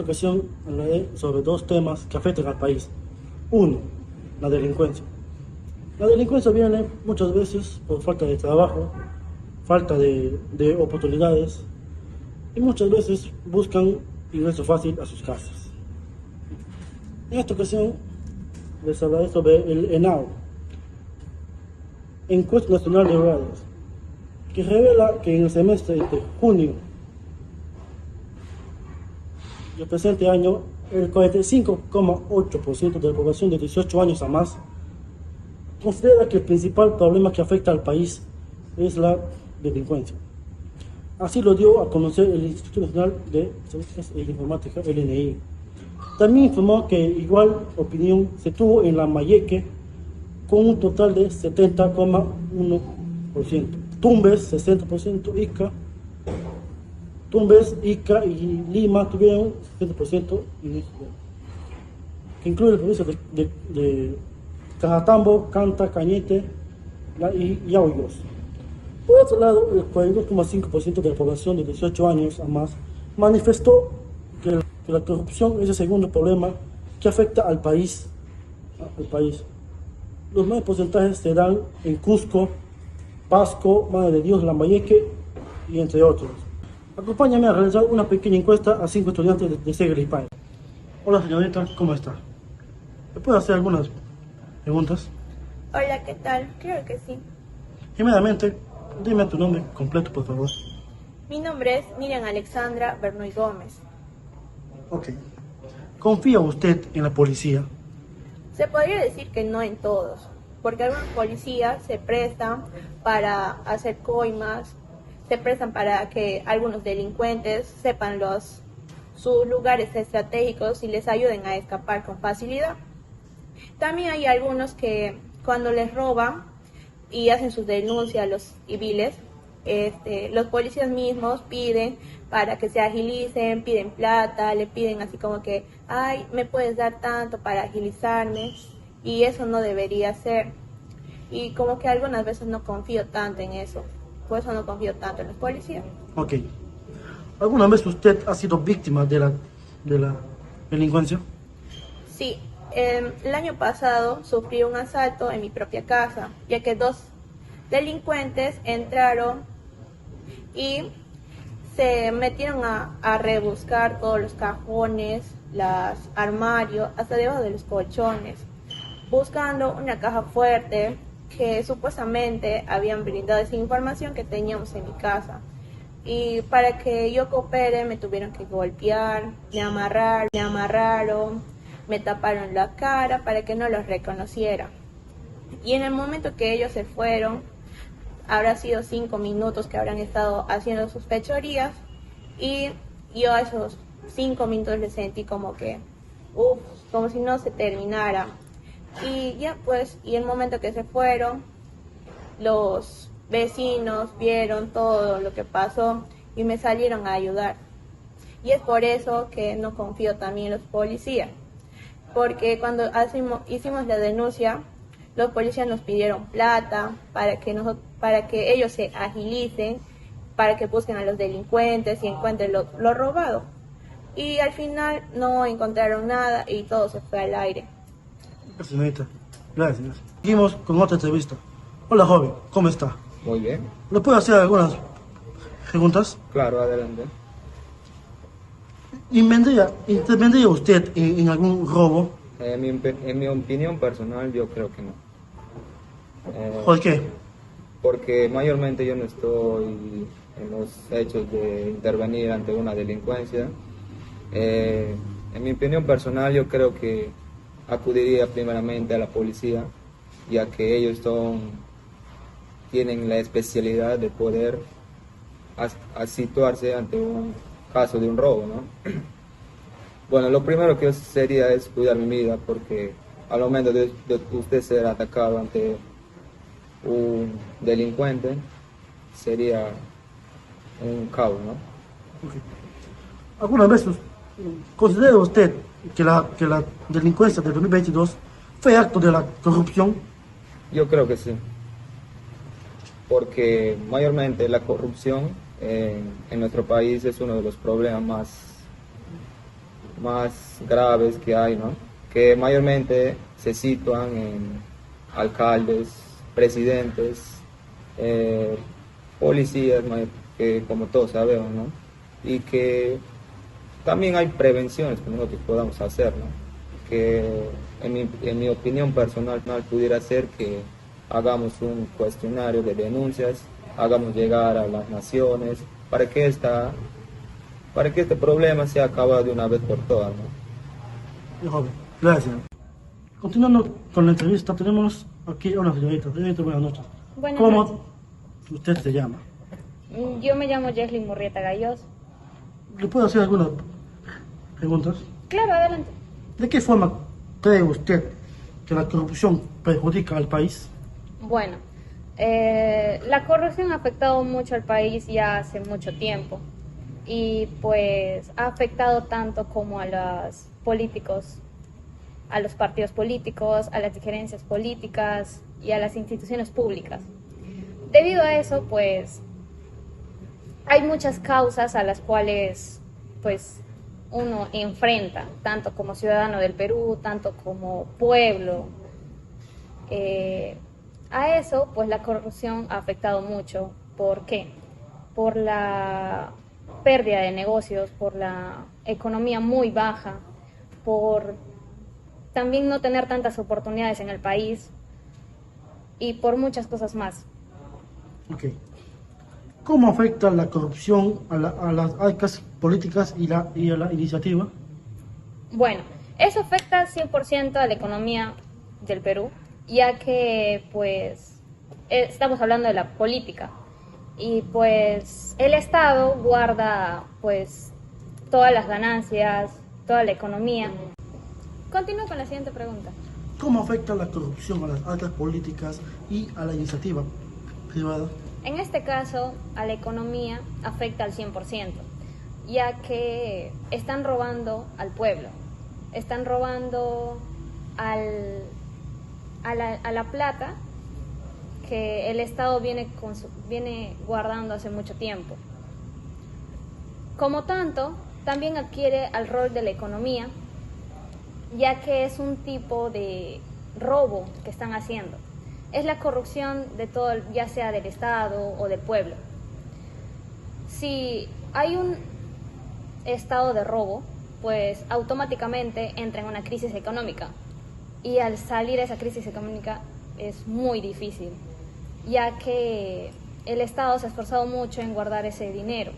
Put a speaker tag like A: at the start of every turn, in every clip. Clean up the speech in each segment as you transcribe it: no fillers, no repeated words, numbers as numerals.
A: ocasión hablaré sobre dos temas que afectan al país. Uno, la delincuencia. La delincuencia viene muchas veces por falta de trabajo, falta de oportunidades y muchas veces buscan ingreso fácil a sus casas. En esta ocasión les hablaré sobre el ENAO, Encuesta Nacional de Hogares, que revela que en el semestre de junio del presente año, el 45,8% de la población de 18 años a más considera que el principal problema que afecta al país es la delincuencia. Así lo dio a conocer el Instituto Nacional de Estadísticas e Informática, el INEI. También informó que igual opinión se tuvo en la Mayeque, con un total de 70,1%. Tumbes, 60%, Tumbes, Ica y Lima tuvieron 70%, que incluye el provincia de Cajatambo, Canta, Cañete y Yauyos. Por otro lado, el 42,5% de la población de 18 años a más manifestó que la corrupción es el segundo problema que afecta al país. Los mayores porcentajes se dan en Cusco, Pasco, Madre de Dios, Lambayeque y entre otros. Acompáñame a realizar una pequeña encuesta a 5 estudiantes de Segripay. Hola señorita, ¿cómo está? ¿Me puedo hacer algunas preguntas?
B: Hola, ¿qué tal? Creo que sí.
A: Primeramente, dime tu nombre completo, por favor.
B: Mi nombre es Miriam Alexandra Bernoy Gómez.
A: Ok. ¿Confía usted en la policía?
B: Se podría decir que no en todos, porque algunos policías se prestan para hacer coimas, se prestan para que algunos delincuentes sepan sus lugares estratégicos y les ayuden a escapar con facilidad. También hay algunos que cuando les roban y hacen sus denuncias a los civiles, los policías mismos piden para que se agilicen, piden plata, le piden así como que, ay, me puedes dar tanto para agilizarme, y eso no debería ser. Y como que algunas veces no confío tanto en eso, por eso no confío tanto en los policías.
A: Ok. ¿Alguna vez usted ha sido víctima de la delincuencia?
B: Sí, el año pasado sufrí un asalto en mi propia casa, ya que dos delincuentes entraron y se metieron a rebuscar todos los cajones, los armarios, hasta debajo de los colchones, buscando una caja fuerte que supuestamente habían brindado esa información que teníamos en mi casa. Y para que yo coopere me tuvieron que golpear, me amarraron, me taparon la cara para que no los reconociera. Y en el momento que ellos se fueron, habrá sido 5 minutos que habrán estado haciendo sus fechorías, y yo a esos 5 minutos les sentí como que, como si no se terminara. Y ya pues, y el momento que se fueron, los vecinos vieron todo lo que pasó y me salieron a ayudar. Y es por eso que no confío también en los policías, porque cuando hicimos la denuncia, los policías nos pidieron plata para que ellos se agilicen, para que busquen a los delincuentes y encuentren lo robado. Y al final no encontraron nada y todo se fue al aire.
A: Gracias, señorita. Gracias. Seguimos con otra entrevista. Hola, joven. ¿Cómo está?
C: Muy bien.
A: ¿Le puedo hacer algunas preguntas?
C: Claro, adelante.
A: ¿Intervendría usted en algún robo?
C: En mi opinión personal, yo creo que no.
A: ¿Por qué?
C: Porque mayormente yo no estoy en los hechos de intervenir ante una delincuencia. En mi opinión personal, yo creo que acudiría primeramente a la policía, ya que ellos tienen la especialidad de poder situarse ante un caso de un robo, ¿no? Bueno, lo primero que sería es cuidar mi vida, porque al momento de usted ser atacado ante un delincuente, sería un caos, ¿no?
A: Okay. ¿Alguna vez considera usted que la delincuencia del 2022 fue acto de la corrupción?
C: Yo creo que sí, porque mayormente la corrupción en nuestro país es uno de los problemas más graves que hay, ¿no? Que mayormente se sitúan en alcaldes, presidentes, policías, que como todos sabemos, ¿no? Y que también hay prevenciones que nosotros podamos hacer, ¿no? Que en mi opinión personal pudiera ser que hagamos un cuestionario de denuncias, hagamos llegar a las naciones para que este problema sea acabado de una vez por todas, ¿no?
A: Sí, joven, gracias. Continuando con la entrevista, tenemos aquí a una señorita. Señorita, buenas noches.
D: Buenas
A: ¿Cómo
D: noches.
A: usted se llama?
D: Yo me llamo Jesly Murrieta Gallos.
A: ¿Le puedo hacer algunas preguntas?
D: Claro, adelante.
A: ¿De qué forma cree usted que la corrupción perjudica al país?
D: Bueno, la corrupción ha afectado mucho al país ya hace mucho tiempo y pues ha afectado tanto como a los políticos, a los partidos políticos, a las diferencias políticas y a las instituciones públicas. Debido a eso, pues hay muchas causas a las cuales pues uno enfrenta, tanto como ciudadano del Perú, tanto como pueblo. A eso, pues la corrupción ha afectado mucho. ¿Por qué? Por la pérdida de negocios, por la economía muy baja, por también no tener tantas oportunidades en el país y por muchas cosas más.
A: Ok. ¿Cómo afecta la corrupción a las arcas políticas y a la iniciativa?
D: Bueno, eso afecta 100% a la economía del Perú, ya que pues estamos hablando de la política y pues el Estado guarda pues todas las ganancias, toda la economía. Continúo con la siguiente pregunta.
A: ¿Cómo afecta la corrupción a las arcas políticas y a la iniciativa privada?
D: En este caso, a la economía afecta al 100%, ya que están robando al pueblo, están robando a la plata que el Estado viene guardando hace mucho tiempo. Como tanto, también adquiere al rol de la economía, ya que es un tipo de robo que están haciendo. Es la corrupción de todo, ya sea del Estado o del pueblo. Si hay un estado de robo, pues automáticamente entra en una crisis económica. Y al salir de esa crisis económica es muy difícil, ya que el Estado se ha esforzado mucho en guardar ese dinero,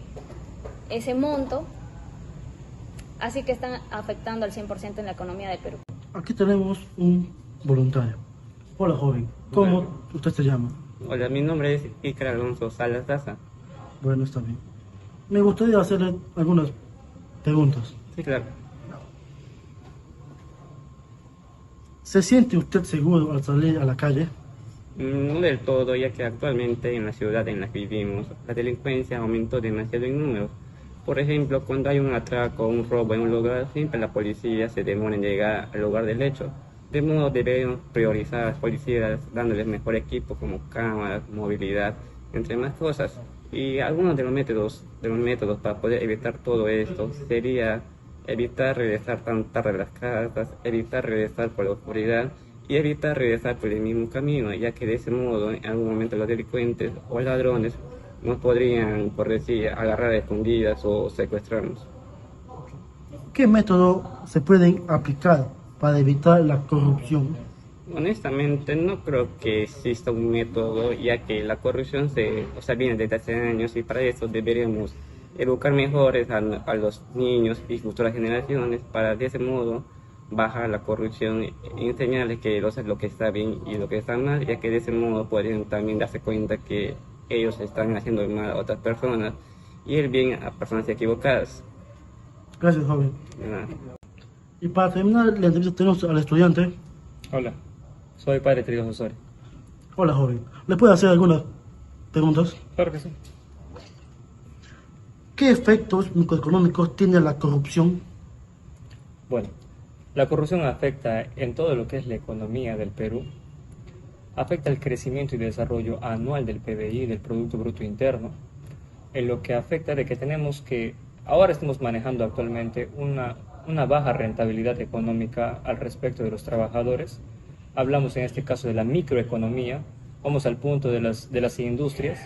D: ese monto, así que están afectando al 100% en la economía del Perú.
A: Aquí tenemos un voluntario. Hola, joven. ¿Cómo
E: Bueno.
A: usted se llama?
E: Hola, mi nombre es Iker Alonso Salas Daza.
A: Bueno, está bien. Me gustaría hacerle algunas preguntas.
E: Sí, claro.
A: ¿Se siente usted seguro al salir a la calle?
E: No del todo, ya que actualmente en la ciudad en la que vivimos, la delincuencia aumentó demasiado en números. Por ejemplo, cuando hay un atraco o un robo en un lugar, siempre la policía se demora en llegar al lugar del hecho. De modo debemos priorizar a las policías dándoles mejor equipo como cámaras, movilidad, entre más cosas. Y algunos de los métodos para poder evitar todo esto sería evitar regresar tan tarde a las casas, evitar regresar por la oscuridad y evitar regresar por el mismo camino, ya que de ese modo en algún momento los delincuentes o ladrones nos podrían, por decir, agarrar a escondidas o secuestrarnos.
A: ¿Qué método se pueden aplicar para evitar la corrupción?
E: Honestamente, no creo que exista un método, ya que la corrupción viene desde hace años y para eso deberíamos educar mejor a los niños y futuras generaciones para de ese modo bajar la corrupción y enseñarles lo que está bien y lo que está mal, ya que de ese modo pueden también darse cuenta que ellos están haciendo el mal a otras personas y el bien a personas equivocadas.
A: Gracias, joven.
E: De nada.
A: Y para terminar la entrevista tenemos al estudiante.
F: Hola, soy padre Trigo Osorio.
A: Hola, joven. ¿Le puedo hacer algunas preguntas?
F: Claro que sí.
A: ¿Qué efectos microeconómicos tiene la corrupción?
F: Bueno, la corrupción afecta en todo lo que es la economía del Perú. Afecta el crecimiento y desarrollo anual del PBI, del Producto Bruto Interno. En lo que afecta de que ahora estamos manejando actualmente una una baja rentabilidad económica al respecto de los trabajadores. Hablamos en este caso de la microeconomía, vamos al punto de las industrias,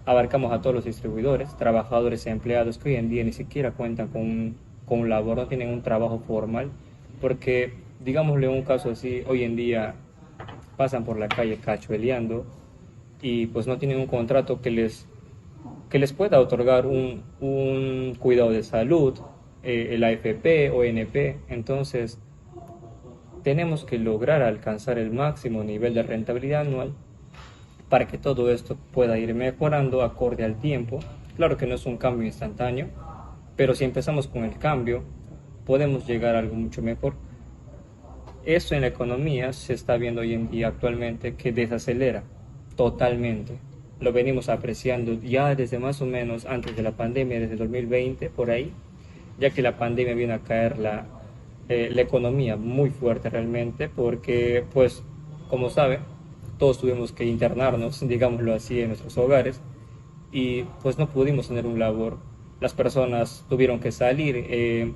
F: abarcamos a todos los distribuidores, trabajadores y empleados que hoy en día ni siquiera cuentan con un labor, no tienen un trabajo formal, porque, digámosle un caso así, hoy en día pasan por la calle cachueleando y pues no tienen un contrato que les pueda otorgar un cuidado de salud, el AFP o NP. Entonces tenemos que lograr alcanzar el máximo nivel de rentabilidad anual para que todo esto pueda ir mejorando acorde al tiempo. Claro que no es un cambio instantáneo, pero si empezamos con el cambio podemos llegar a algo mucho mejor. Eso en la economía se está viendo hoy en día actualmente que desacelera totalmente. Lo venimos apreciando ya desde más o menos antes de la pandemia, desde 2020 por ahí, ya que la pandemia viene a caer la economía muy fuerte realmente, porque pues como sabe, todos tuvimos que internarnos, digámoslo así, en nuestros hogares y pues no pudimos tener un labor. Las personas tuvieron que salir,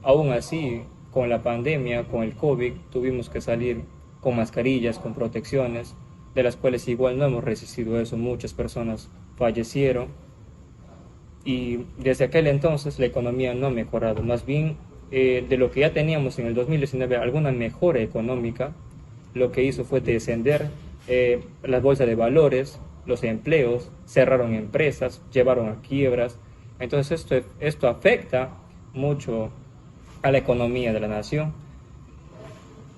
F: aún así con la pandemia, con el COVID, tuvimos que salir con mascarillas, con protecciones, de las cuales igual no hemos resistido eso, muchas personas fallecieron y desde aquel entonces la economía no ha mejorado, más bien de lo que ya teníamos en el 2019, alguna mejora económica, lo que hizo fue descender las bolsas de valores, los empleos, cerraron empresas, llevaron a quiebras, entonces esto afecta mucho a la economía de la nación.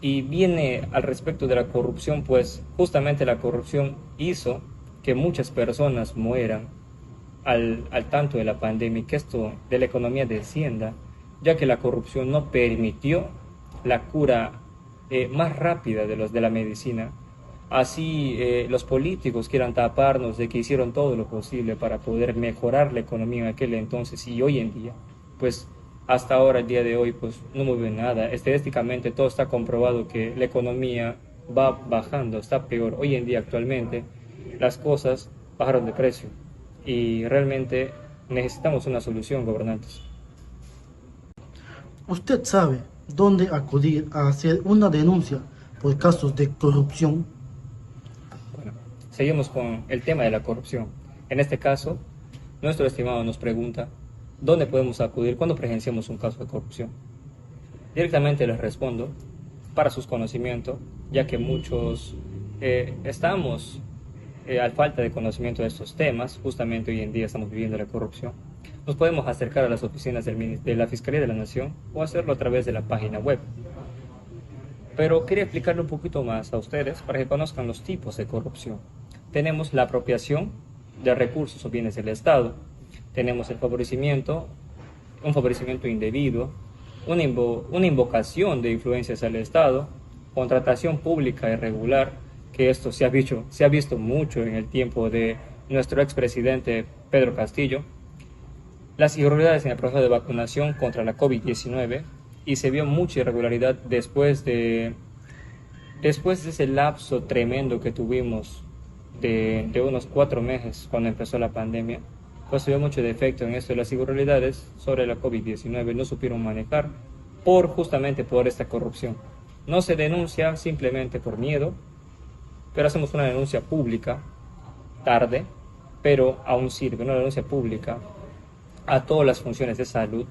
F: Y viene al respecto de la corrupción, pues justamente la corrupción hizo que muchas personas mueran al tanto de la pandemia y que esto de la economía descienda, ya que la corrupción no permitió la cura más rápida de la medicina. Así los políticos quieran taparnos de que hicieron todo lo posible para poder mejorar la economía en aquel entonces y hoy en día, pues hasta ahora, el día de hoy, pues no mueve nada. Estadísticamente todo está comprobado que la economía va bajando, está peor. Hoy en día, actualmente, las cosas bajaron de precio y realmente necesitamos una solución, gobernantes.
A: ¿Usted sabe dónde acudir a hacer una denuncia por casos de corrupción?
F: Bueno, seguimos con el tema de la corrupción. En este caso, nuestro estimado nos pregunta, ¿dónde podemos acudir cuando presenciamos un caso de corrupción? Directamente les respondo, para sus conocimientos, ya que muchos estamos al falta de conocimiento de estos temas, justamente hoy en día estamos viviendo la corrupción, nos podemos acercar a las oficinas de la Fiscalía de la Nación o hacerlo a través de la página web. Pero quería explicarle un poquito más a ustedes para que conozcan los tipos de corrupción. Tenemos la apropiación de recursos o bienes del Estado, tenemos el favorecimiento, un favorecimiento indebido, una invocación de influencias al Estado, contratación pública irregular, que esto se ha visto mucho en el tiempo de nuestro expresidente Pedro Castillo, las irregularidades en el proceso de vacunación contra la COVID-19 y se vio mucha irregularidad después de ese lapso tremendo que tuvimos de unos 4 meses cuando empezó la pandemia. Pues se vio mucho defecto en esto de las irregularidades sobre la COVID-19, no supieron manejar justamente por esta corrupción. No se denuncia simplemente por miedo, pero hacemos una denuncia pública, tarde, pero aún sirve, una denuncia pública a todas las funciones de salud,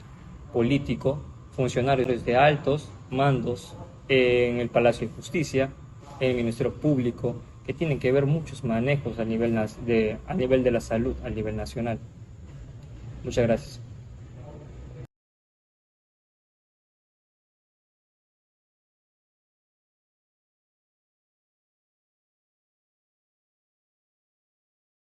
F: político, funcionarios de altos mandos en el Palacio de Justicia, en el Ministerio Público, que tienen que ver muchos manejos a nivel de la salud a nivel nacional. Muchas gracias.